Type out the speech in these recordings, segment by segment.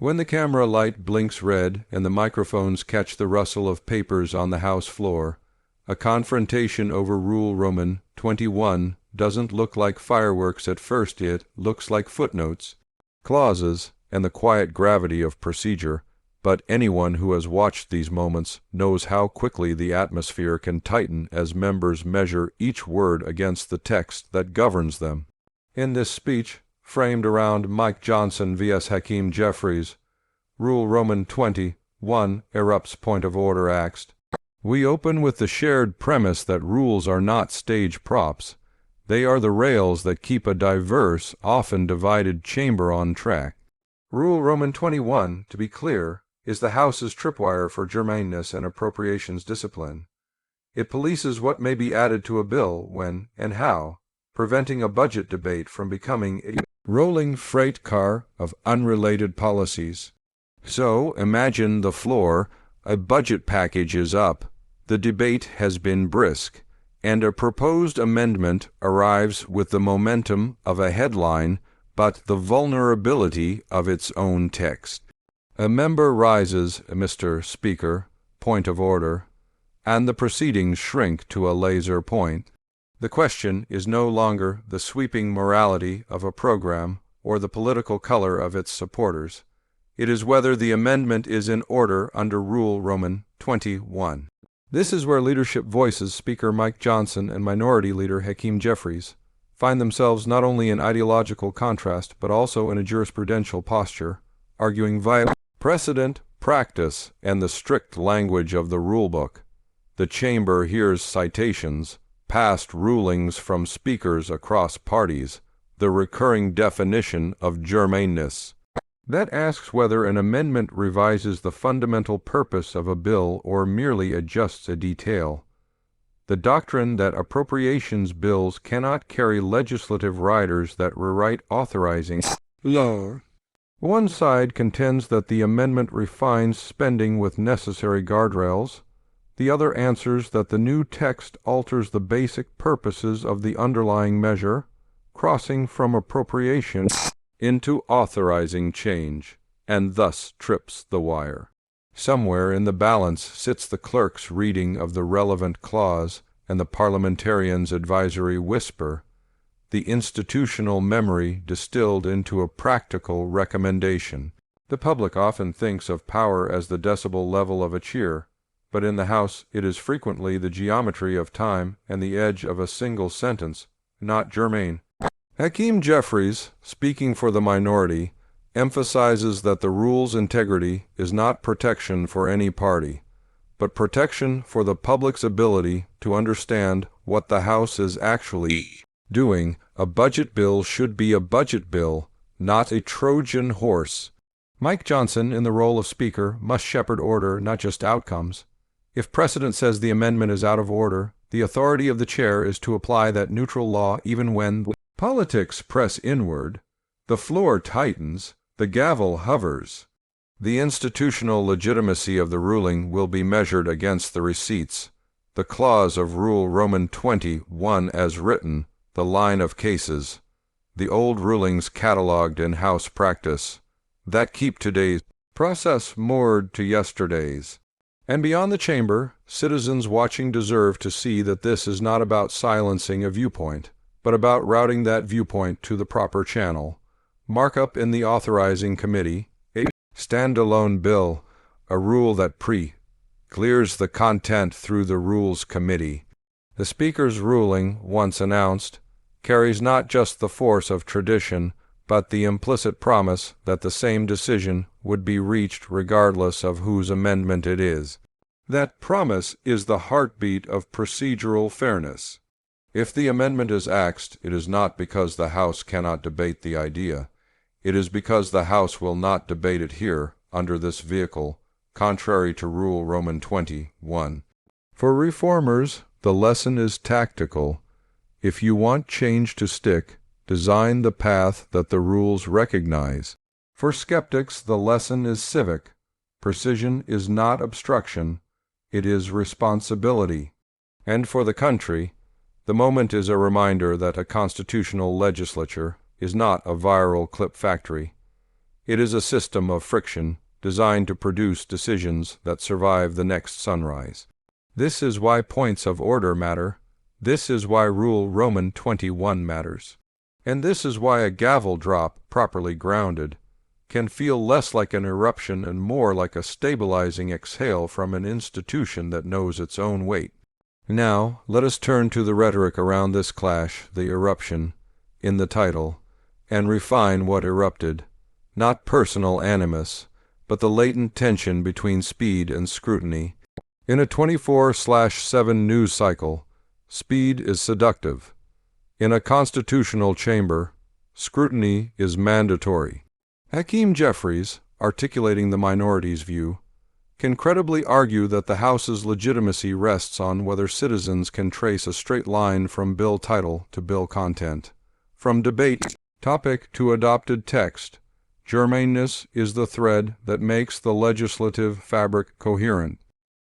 When the camera light blinks red and the microphones catch the rustle of papers on the House floor, a confrontation over Rule Roman 21 doesn't look like fireworks at first. It looks like footnotes, clauses, and the quiet gravity of procedure. But anyone who has watched these moments knows how quickly the atmosphere can tighten as members measure each word against the text that governs them. In this speech, framed around Mike Johnson vs. Hakeem Jeffries, Rule Roman 21, ERUPTS point of order asked, we open with the shared premise that rules are not stage props. They are the rails that keep a diverse, often divided chamber on track. Rule Roman 21, to be clear, is the House's tripwire for germaneness and appropriations discipline. It polices what may be added to a bill, when, and how, preventing a budget debate from becoming a rolling freight car of unrelated policies. So, imagine the floor, a budget package is up, the debate has been brisk, and a proposed amendment arrives with the momentum of a headline but the vulnerability of its own text. A member rises, Mr. Speaker, point of order, and the proceedings shrink to a laser point. The question is no longer the sweeping morality of a program or the political color of its supporters. It is whether the amendment is in order under Rule Roman 21. This is where leadership voices Speaker Mike Johnson and Minority Leader Hakeem Jeffries find themselves not only in ideological contrast but also in a jurisprudential posture, arguing via precedent, practice, and the strict language of the rulebook. The chamber hears citations, past rulings from speakers across parties, the recurring definition of germaneness. That asks whether an amendment revises the fundamental purpose of a bill or merely adjusts a detail. The doctrine that appropriations bills cannot carry legislative riders that rewrite authorizing law. One side contends that the amendment refines spending with necessary guardrails. The other answers that the new text alters the basic purposes of the underlying measure, crossing from appropriation into authorizing change, and thus trips the wire. Somewhere in the balance sits the clerk's reading of the relevant clause and the parliamentarian's advisory whisper, the institutional memory distilled into a practical recommendation. The public often thinks of power as the decibel level of a cheer, but in the House it is frequently the geometry of time and the edge of a single sentence, not germane. Hakeem Jeffries, speaking for the minority, emphasizes that the rule's integrity is not protection for any party, but protection for the public's ability to understand what the House is actually doing. A budget bill should be a budget bill, not a Trojan horse. Mike Johnson, in the role of Speaker, must shepherd order, not just outcomes. If precedent says the amendment is out of order, the authority of the chair is to apply that neutral law even when politics press inward, the floor tightens, the gavel hovers. The institutional legitimacy of the ruling will be measured against the receipts, the clause of Rule Roman 21 as written, the line of cases, the old rulings catalogued in House practice, that keep today's process moored to yesterday's. And beyond the chamber, citizens watching deserve to see that this is not about silencing a viewpoint, but about routing that viewpoint to the proper channel. Markup in the authorizing committee, a standalone bill, a rule that clears the content through the Rules Committee. The Speaker's ruling, once announced, carries not just the force of tradition, but the implicit promise that the same decision would be reached regardless of whose amendment it is. That promise is the heartbeat of procedural fairness. If the amendment is axed, it is not because the House cannot debate the idea. It is because the House will not debate it here, under this vehicle, contrary to Rule Roman 21. For reformers, the lesson is tactical. If you want change to stick, design the path that the rules recognize. For skeptics, the lesson is civic. Precision is not obstruction, it is responsibility. And for the country, the moment is a reminder that a constitutional legislature is not a viral clip factory. It is a system of friction designed to produce decisions that survive the next sunrise. This is why points of order matter. This is why Rule Roman 21 matters. And this is why a gavel drop, properly grounded, can feel less like an eruption and more like a stabilizing exhale from an institution that knows its own weight. Now, let us turn to the rhetoric around this clash, the eruption, in the title, and refine what erupted, not personal animus, but the latent tension between speed and scrutiny. In a 24/7 news cycle, speed is seductive. In a constitutional chamber, scrutiny is mandatory. Hakeem Jeffries, articulating the minority's view, can credibly argue that the House's legitimacy rests on whether citizens can trace a straight line from bill title to bill content, from debate topic to adopted text. Germaneness is the thread that makes the legislative fabric coherent.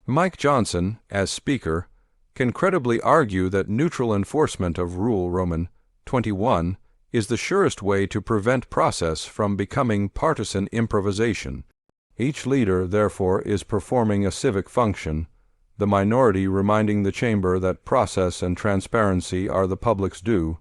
Mike Johnson, as Speaker, can credibly argue that neutral enforcement of Rule Roman 21 is the surest way to prevent process from becoming partisan improvisation. Each leader, therefore, is performing a civic function, the minority reminding the chamber that process and transparency are the public's due,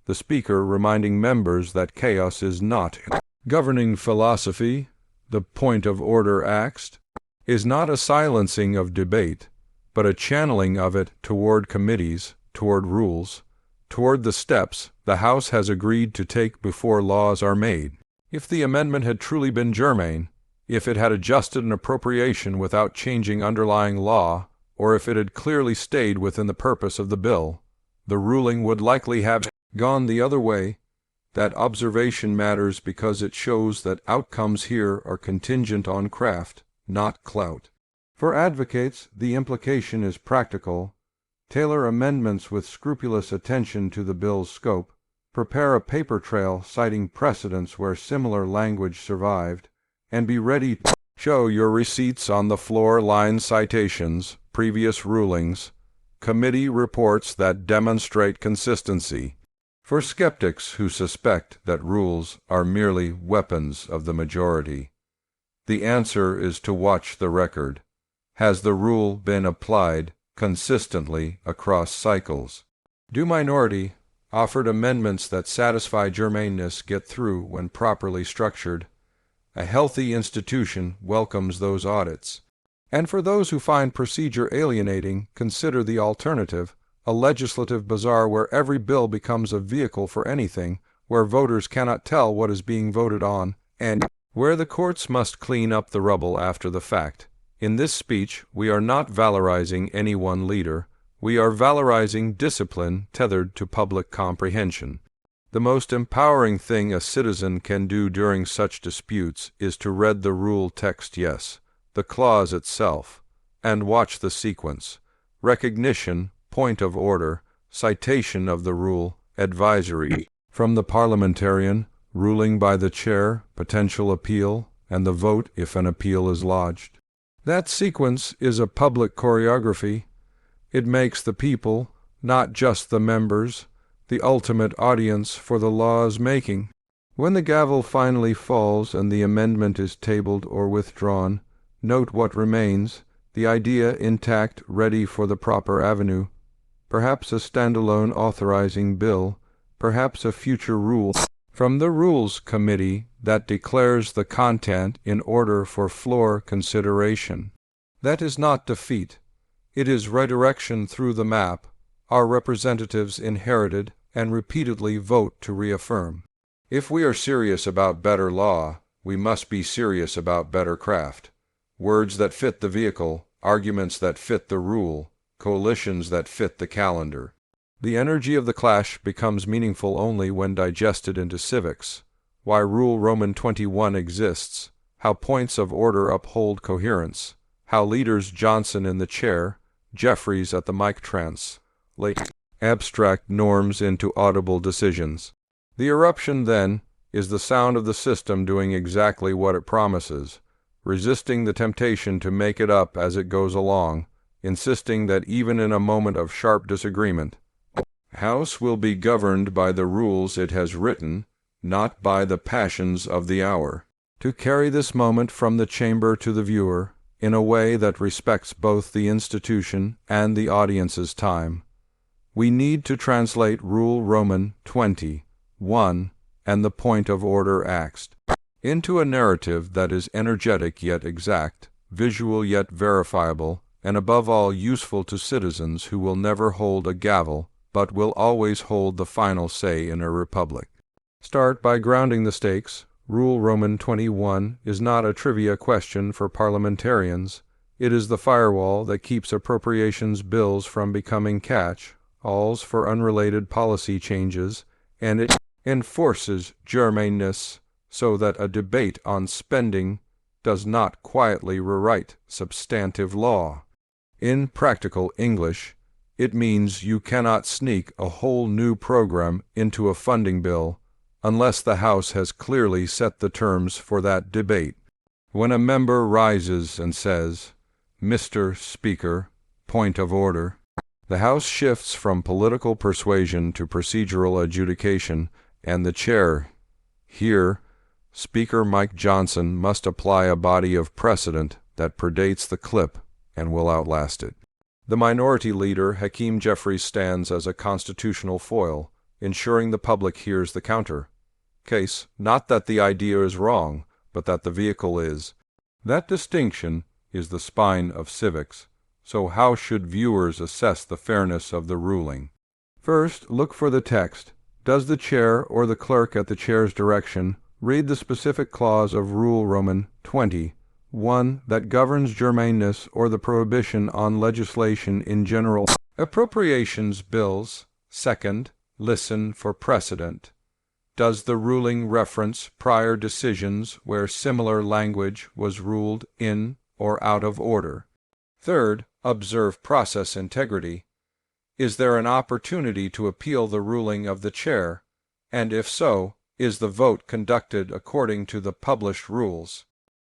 the Speaker reminding members that chaos is not. Governing philosophy, the point of order axed, is not a silencing of debate, but a channeling of it toward committees, toward rules, toward the steps the House has agreed to take before laws are made. If the amendment had truly been germane, if it had adjusted an appropriation without changing underlying law, or if it had clearly stayed within the purpose of the bill, the ruling would likely have gone the other way. That observation matters because it shows that outcomes here are contingent on craft, not clout. For advocates, the implication is practical. Tailor amendments with scrupulous attention to the bill's scope. Prepare a paper trail citing precedents where similar language survived, and be ready to show your receipts on the floor, line citations, previous rulings, committee reports that demonstrate consistency. For skeptics who suspect that rules are merely weapons of the majority, the answer is to watch the record. Has the rule been applied consistently across cycles? Do minority offered amendments that satisfy germaneness get through when properly structured? A healthy institution welcomes those audits. And for those who find procedure alienating, consider the alternative, a legislative bazaar where every bill becomes a vehicle for anything, where voters cannot tell what is being voted on, and where the courts must clean up the rubble after the fact. In this speech, we are not valorizing any one leader. We are valorizing discipline tethered to public comprehension. The most empowering thing a citizen can do during such disputes is to read the rule text, yes, the clause itself, and watch the sequence. Recognition, point of order, citation of the rule, advisory. From the parliamentarian, ruling by the chair, potential appeal, and the vote if an appeal is lodged. That sequence is a public choreography. It makes the people, not just the members, the ultimate audience for the law's making. When the gavel finally falls and the amendment is tabled or withdrawn, note what remains, the idea intact, ready for the proper avenue. Perhaps a standalone authorizing bill, perhaps a future rule from the Rules Committee that declares the content in order for floor consideration. That is not defeat. It is redirection through the map our representatives inherited and repeatedly vote to reaffirm. If we are serious about better law, we must be serious about better craft. Words that fit the vehicle, arguments that fit the rule, coalitions that fit the calendar. The energy of the clash becomes meaningful only when digested into civics. Why Rule Roman 21 exists, how points of order uphold coherence, how leaders Johnson in the chair, Jeffries at the mic translate abstract norms into audible decisions. The eruption, then, is the sound of the system doing exactly what it promises, resisting the temptation to make it up as it goes along, insisting that even in a moment of sharp disagreement, House will be governed by the rules it has written, not by the passions of the hour. to carry this moment from the chamber to the viewer in a way that respects both the institution and the audience's time. We need to translate Rule Roman 20:1 and the point of order asked into a narrative that is energetic yet exact, visual yet verifiable, and above all useful to citizens who will never hold a gavel but will always hold the final say in a republic. Start by grounding the stakes. Rule Roman 21 is not a trivia question for parliamentarians. It is the firewall that keeps appropriations bills from becoming catch-alls for unrelated policy changes, and it enforces germaneness so that a debate on spending does not quietly rewrite substantive law. In practical English, it means you cannot sneak a whole new program into a funding bill unless the House has clearly set the terms for that debate. When a member rises and says, "Mr. Speaker, point of order," the House shifts from political persuasion to procedural adjudication, and the chair, here, Speaker Mike Johnson, must apply a body of precedent that predates the clip and will outlast it. The minority leader, Hakeem Jeffries, stands as a constitutional foil, ensuring the public hears the counter case, not that the idea is wrong, but that the vehicle is. That distinction is the spine of civics. So how should viewers assess the fairness of the ruling? First, look for the text. Does the chair or the clerk at the chair's direction read the specific clause of Rule Roman 20:1 that governs germaneness or the prohibition on legislation in general appropriations bills? Second, listen for precedent. Does the ruling reference prior decisions where similar language was ruled in or out of order? Third, observe process integrity. Is there an opportunity to appeal the ruling of the chair? And if so, is the vote conducted according to the published rules?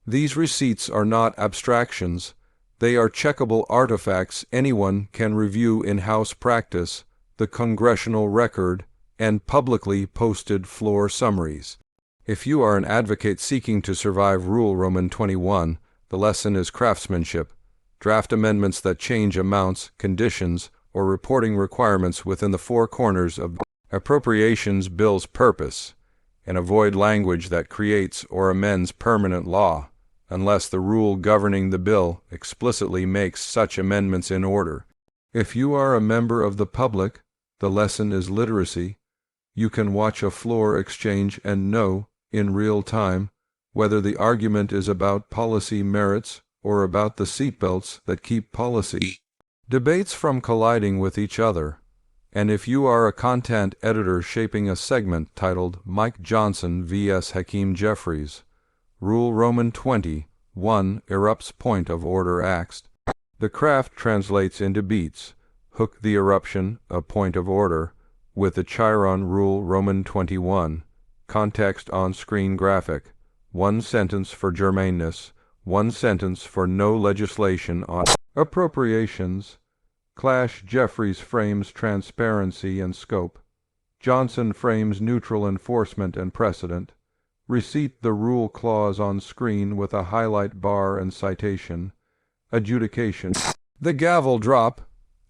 These receipts are not abstractions. They are checkable artifacts anyone can review in House practice, the congressional record, and publicly posted floor summaries. If you are an advocate seeking to survive Rule Roman 21, the lesson is craftsmanship. Draft amendments that change amounts, conditions, or reporting requirements within the four corners of appropriations bill's purpose, and avoid language that creates or amends permanent law, unless the rule governing the bill explicitly makes such amendments in order. If you are a member of the public, the lesson is literacy. You can watch a floor exchange and know, in real time, whether the argument is about policy merits or about the seatbelts that keep policy debates from colliding with each other. And if you are a content editor shaping a segment titled Mike Johnson vs. Hakeem Jeffries, Rule Roman 20:1 ERUPTS point of order asked, the craft translates into beats. Hook the eruption, a point of order, with the Chiron Rule Roman 21, context on-screen graphic, one sentence for germaneness, one sentence for no legislation on appropriations. Clash Jeffries frames transparency and scope. Johnson frames neutral enforcement and precedent. Receipt the rule clause on screen with a highlight bar and citation. Adjudication. The gavel drop.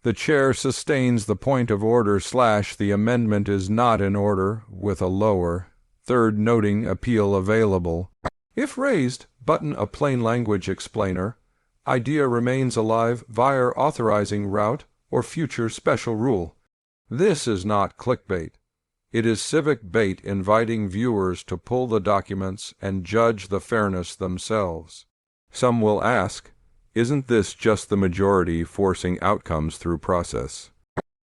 The chair sustains the point of order / the amendment is not in order with a lower, third noting appeal available. If raised, button a plain language explainer. Idea remains alive via authorizing route or future special rule. This is not clickbait. It is civic bait inviting viewers to pull the documents and judge the fairness themselves. Some will ask, isn't this just the majority forcing outcomes through process?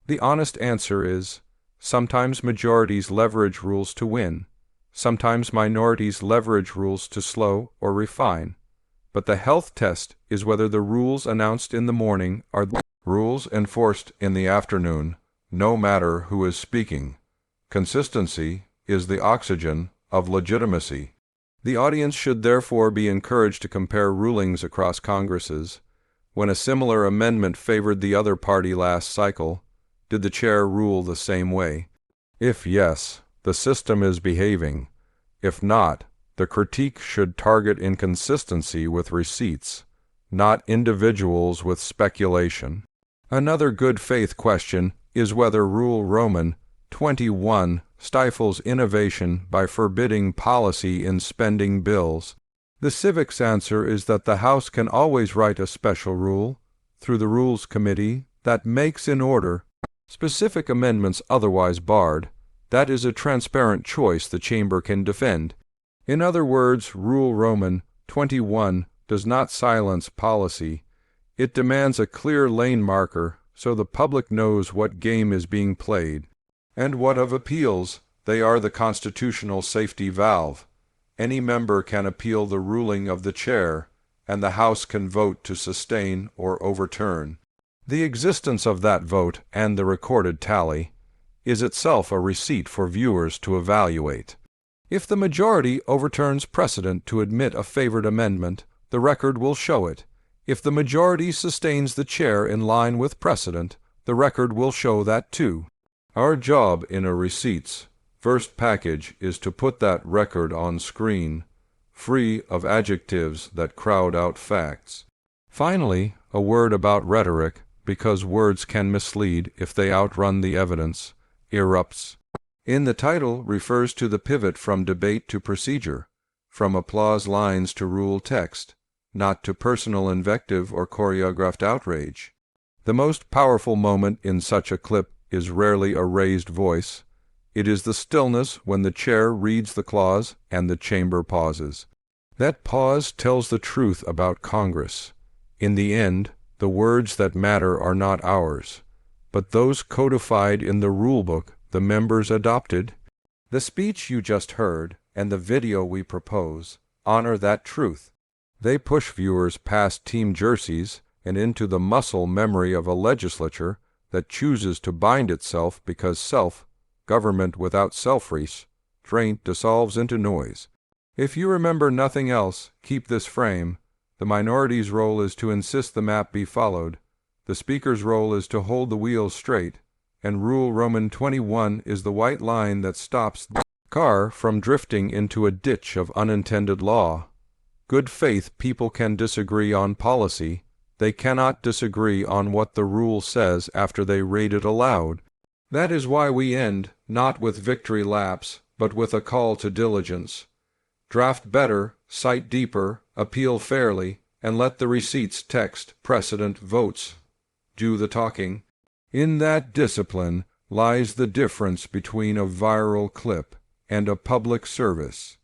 The honest answer is, sometimes majorities leverage rules to win. Sometimes minorities leverage rules to slow or refine. But the health test is whether the rules announced in the morning are the rules enforced in the afternoon, no matter who is speaking. Consistency is the oxygen of legitimacy. The audience should therefore be encouraged to compare rulings across Congresses. When a similar amendment favored the other party last cycle, did the chair rule the same way? If yes, the system is behaving. If not, The critique should target inconsistency with receipts, not individuals with speculation. Another good faith question is whether Rule Roman 21 stifles innovation by forbidding policy in spending bills. The civics answer is that the House can always write a special rule, through the Rules Committee, that makes in order specific amendments otherwise barred. That is a transparent choice the Chamber can defend. In other words, Rule Roman 21 does not silence policy. It demands a clear lane marker so the public knows what game is being played. And what of appeals? They are the constitutional safety valve. Any member can appeal the ruling of the chair, and the House can vote to sustain or overturn. The existence of that vote and the recorded tally is itself a receipt for viewers to evaluate. If the majority overturns precedent to admit a favored amendment, the record will show it. If the majority sustains the chair in line with precedent, the record will show that too. Our job in a receipts first package is to put that record on screen, free of adjectives that crowd out facts. Finally, a word about rhetoric, because words can mislead if they outrun the evidence. ERUPTS. In the title refers to the pivot from debate to procedure, from applause lines to rule text, not to personal invective or choreographed outrage. The most powerful moment in such a clip is rarely a raised voice. It is the stillness when the chair reads the clause and the chamber pauses. That pause tells the truth about Congress. In the end, the words that matter are not ours, but those codified in the rulebook the members adopted. The speech you just heard and the video we propose honor that truth. They push viewers past team jerseys and into the muscle memory of a legislature that chooses to bind itself because government without self-restraint dissolves into noise. If you remember nothing else, keep this frame. The minority's role is to insist the map be followed. The speaker's role is to hold the wheels straight. And Rule Roman 21 is the white line that stops the car from drifting into a ditch of unintended law. Good faith people can disagree on policy. They cannot disagree on what the rule says after they read it aloud. That is why we end, not with victory laps, but with a call to diligence. Draft better, cite deeper, appeal fairly, and let the receipts, text, precedent, votes do the talking. In that discipline lies the difference between a viral clip and a public service.